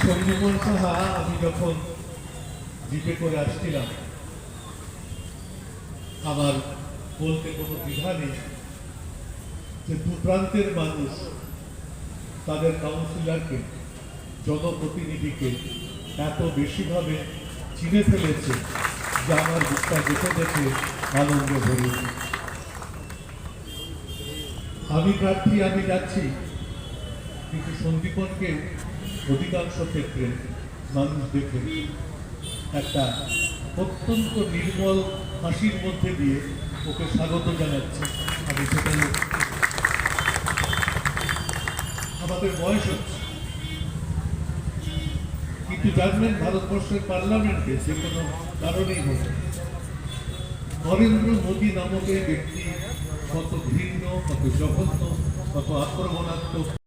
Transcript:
সঞ্জীবন সাহা আমি যখন জিপে করে আসছিলাম, আমার বলতে কোনো দ্বিধা নেই যে দু প্রান্তের মানুষ তাদের কাউন্সিলরকে, জনপ্রতিনিধিকে এত বেশিভাবে চিনে ফেলেছে যে আমার বুকটা দেখে দেখে আনন্দ ভরে। আমি প্রার্থী, আমি যাচ্ছি, কিন্তু সন্দীপনকে অধিকাংশ ক্ষেত্রে মানুষ দেখে একটা অত্যন্ত নির্মল হাসির মধ্যে দিয়ে ওকে স্বাগত জানাচ্ছে। আমি সেখানে আমাদের বয়স হচ্ছে, কিন্তু জানবেন ভারতবর্ষের পার্লামেন্টে যে কোনো কারণেই হোক নরেন্দ্র মোদী নামক এই ব্যক্তি কত ঘৃণ্য, কত জঘন্য, কত আক্রমণাত্মক